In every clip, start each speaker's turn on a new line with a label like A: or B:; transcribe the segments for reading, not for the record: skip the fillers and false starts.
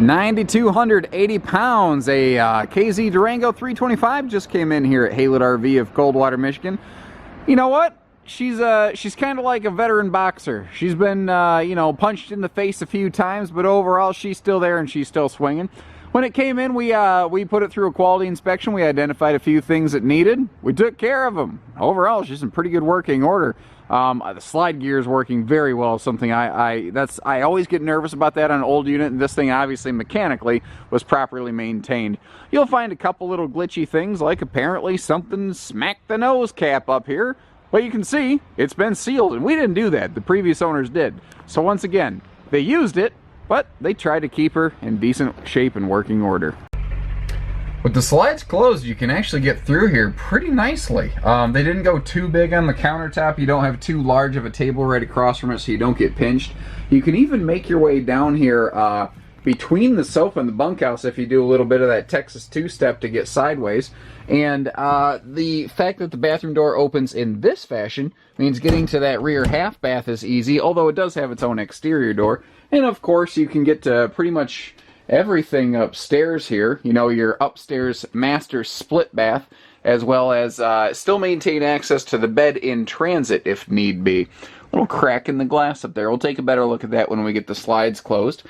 A: 9,280 pounds. A KZ Durango 325 just came in here at Haylett RV of Coldwater, Michigan. You know what? She's kind of like a veteran boxer. She's been punched in the face a few times, but overall she's still there and she's still swinging. When it came in, we put it through a quality inspection. We identified a few things it needed. We took care of them. Overall, she's in pretty good working order. The slide gear is working very well. Something I always get nervous about that on an old unit, and this thing obviously mechanically was properly maintained. You'll find a couple little glitchy things, like apparently something smacked the nose cap up here. But you can see it's been sealed, and we didn't do that. The previous owners did. So once again, they used it, but they tried to keep her in decent shape and working order. With the slides closed, you can actually get through here pretty nicely. They didn't go too big on the countertop. You don't have too large of a table right across from it, so you don't get pinched. You can even make your way down here between the sofa and the bunkhouse if you do a little bit of that Texas two-step to get sideways. And the fact that the bathroom door opens in this fashion means getting to that rear half bath is easy, although it does have its own exterior door. And of course, you can get to pretty much everything upstairs here. You know, your upstairs master split bath, as well as still maintain access to the bed in transit if need be. A little crack in the glass up there. We'll take a better look at that when we get the slides closed,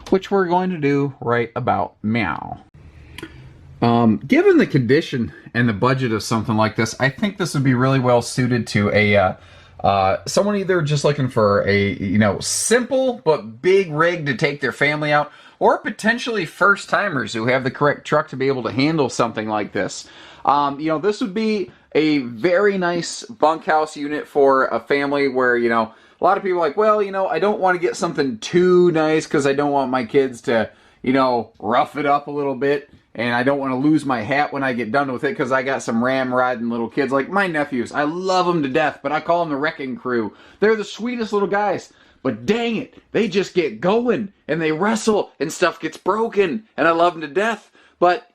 A: which we're going to do right about now. Given the condition and the budget of something like this, I think this would be really well suited to a someone either just looking for a simple but big rig to take their family out, or potentially first timers who have the correct truck to be able to handle something like this. This would be a very nice bunkhouse unit for a family where a lot of people are like, well, I don't want to get something too nice because I don't want my kids to rough it up a little bit. And I don't want to lose my hat when I get done with it because I got some ramrodding little kids like my nephews. I love them to death, but I call them the wrecking crew. They're the sweetest little guys. But dang it, they just get going and they wrestle and stuff gets broken. And I love them to death. But,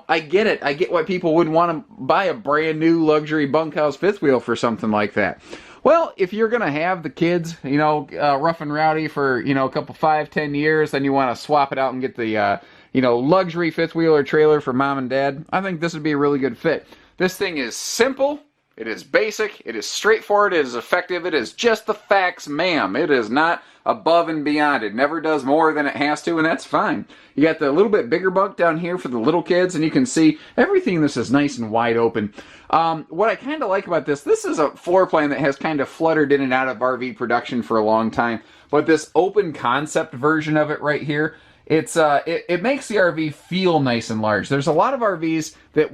A: I get it. I get why people wouldn't want to buy a brand new luxury bunkhouse fifth wheel for something like that. Well, if you're going to have the kids, rough and rowdy for, a couple 5-10 years, then you want to swap it out and get the luxury fifth wheel or trailer for mom and dad, I think this would be a really good fit. This thing is simple, it is basic, it is straightforward, it is effective, it is just the facts, ma'am. It is not above and beyond. It never does more than it has to, and that's fine. You got the little bit bigger bunk down here for the little kids, and you can see everything. This is nice and wide open. What I kind of like about this is a floor plan that has kind of fluttered in and out of RV production for a long time, but this open concept version of it right here, it makes the RV feel nice and large. There's a lot of RVs that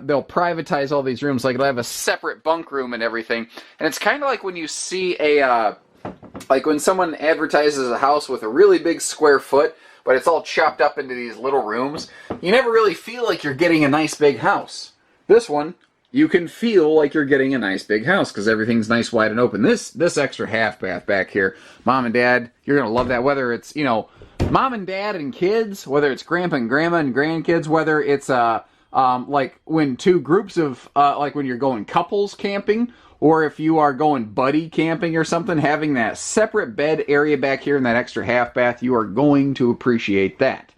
A: they'll privatize all these rooms, like they'll have a separate bunk room and everything. And it's kind of like when you see like when someone advertises a house with a really big square foot, but it's all chopped up into these little rooms. You never really feel like you're getting a nice big house. This one, you can feel like you're getting a nice big house because everything's nice, wide, and open. This extra half bath back here, mom and dad, you're going to love that. Whether it's, mom and dad and kids, whether it's grandpa and grandma and grandkids, whether it's like when two groups of like when you're going couples camping, or if you are going buddy camping or something, having that separate bed area back here and that extra half bath, you are going to appreciate that.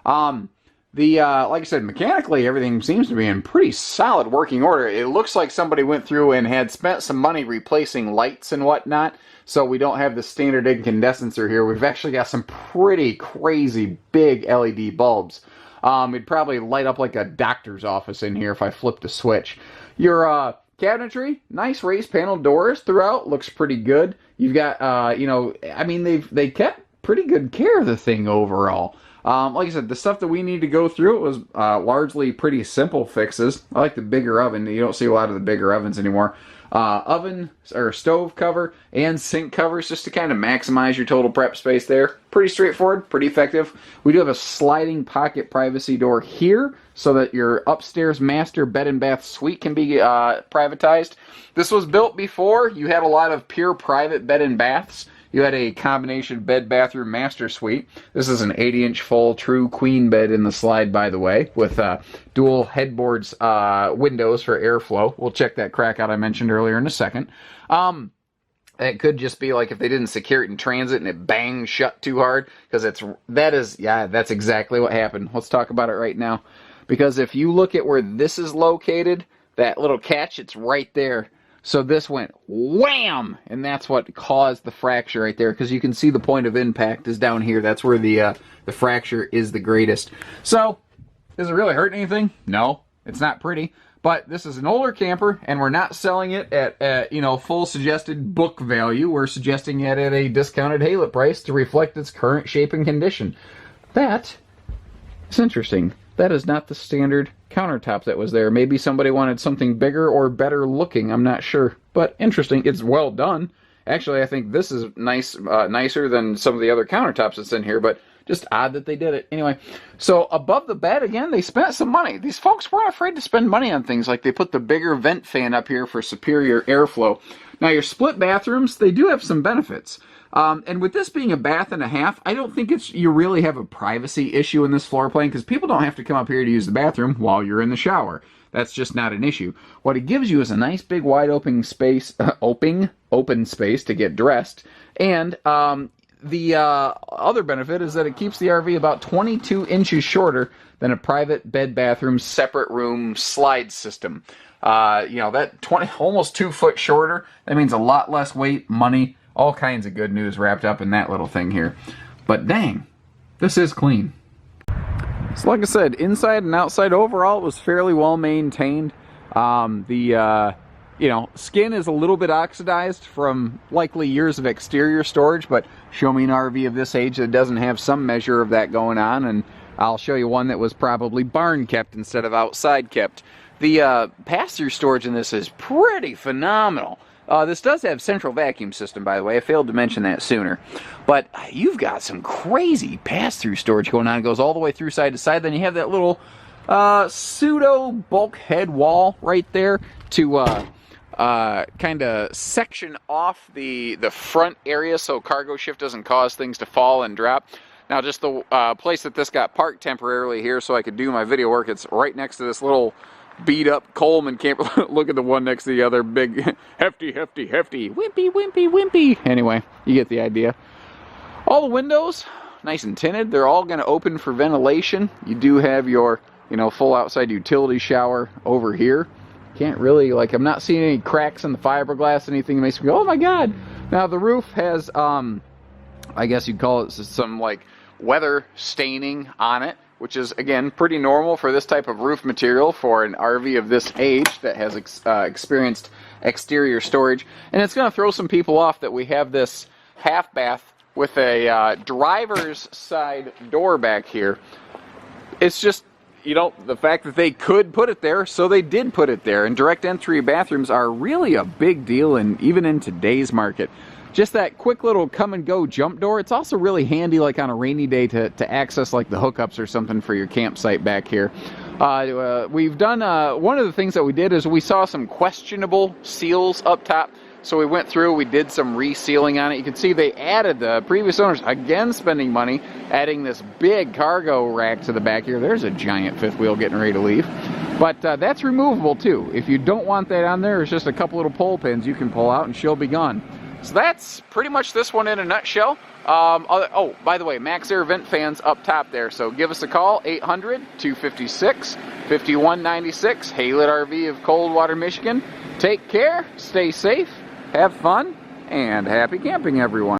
A: Like I said, mechanically everything seems to be in pretty solid working order. It looks like somebody went through and had spent some money replacing lights and whatnot. So we don't have the standard incandescencer here. We've actually got some pretty crazy big LED bulbs. It'd probably light up like a doctor's office in here if I flipped a switch. Your cabinetry, nice raised panel doors throughout, looks pretty good. You've got, they kept pretty good care of the thing overall. Like I said, the stuff that we need to go through, it was largely pretty simple fixes. I like the bigger oven. You don't see a lot of the bigger ovens anymore. Oven or stove cover and sink covers just to kind of maximize your total prep space there. Pretty straightforward, pretty effective. We do have a sliding pocket privacy door here so that your upstairs master bed and bath suite can be privatized. This was built before you had a lot of pure private bed and baths. You had a combination bed bathroom master suite. This is an 80-inch full true queen bed in the slide, by the way, with dual headboards, windows for airflow. We'll check that crack out I mentioned earlier in a second. It could just be like if they didn't secure it in transit and it bangs shut too hard, because that's exactly what happened. Let's talk about it right now. Because if you look at where this is located, that little catch, it's right there. So this went wham, and that's what caused the fracture right there, because you can see the point of impact is down here. That's where the fracture is the greatest. So, does it really hurt anything? No, it's not pretty. But this is an older camper, and we're not selling it at full suggested book value. We're suggesting it at a discounted Haylett price to reflect its current shape and condition. That is interesting. That is not the standard countertop that was there. Maybe somebody wanted something bigger or better looking. I'm not sure. But interesting. It's well done. Actually, I think this is nicer than some of the other countertops that's in here, but just odd that they did it. Anyway, so above the bed, again, they spent some money. These folks weren't afraid to spend money on things, like they put the bigger vent fan up here for superior airflow. Now, your split bathrooms, they do have some benefits. And with this being a bath and a half, I don't think you really have a privacy issue in this floor plan, because people don't have to come up here to use the bathroom while you're in the shower. That's just not an issue. What it gives you is a nice big wide open space, open space to get dressed. And the other benefit is that it keeps the RV about 22 inches shorter than a private bed bathroom separate room slide system. That almost 2 foot shorter, that means a lot less weight, money, all kinds of good news wrapped up in that little thing here. But dang, this is clean. So like I said, inside and outside overall, it was fairly well maintained. The skin is a little bit oxidized from likely years of exterior storage, but show me an RV of this age that doesn't have some measure of that going on, and I'll show you one that was probably barn kept instead of outside kept. The pass-through storage in this is pretty phenomenal. This does have central vacuum system, by the way. I failed to mention that sooner. But you've got some crazy pass-through storage going on. It goes all the way through side to side. Then you have that little pseudo bulkhead wall right there to kind of section off the front area so cargo shift doesn't cause things to fall and drop. Now, just the place that this got parked temporarily here so I could do my video work, it's right next to this little beat up Coleman camper. Look at the one next to the other, big, hefty, wimpy. Anyway, you get the idea. All the windows, nice and tinted. They're all going to open for ventilation. You do have your, full outside utility shower over here. Can't really, I'm not seeing any cracks in the fiberglass, anything that makes me go, oh my God. Now, the roof has, I guess you'd call it some, weather staining on it, which is, again, pretty normal for this type of roof material for an RV of this age that has experienced exterior storage. And it's going to throw some people off that we have this half bath with a driver's side door back here. It's just, the fact that they could put it there, so they did put it there. And direct entry bathrooms are really a big deal, and even in today's market. Just that quick little come and go jump door. It's also really handy on a rainy day to access the hookups or something for your campsite back here. We've done, one of the things that we did is we saw some questionable seals up top. So we went through, we did some resealing on it. You can see they added, the previous owners, again spending money, adding this big cargo rack to the back here. There's a giant fifth wheel getting ready to leave. But that's removable too. If you don't want that on there, it's just a couple little pull pins you can pull out and she'll be gone. So that's pretty much this one in a nutshell. Oh, by the way, Max Air vent fans up top there. So give us a call, 800-256-5196, Haylett RV of Coldwater, Michigan. Take care, stay safe, have fun, and happy camping, everyone.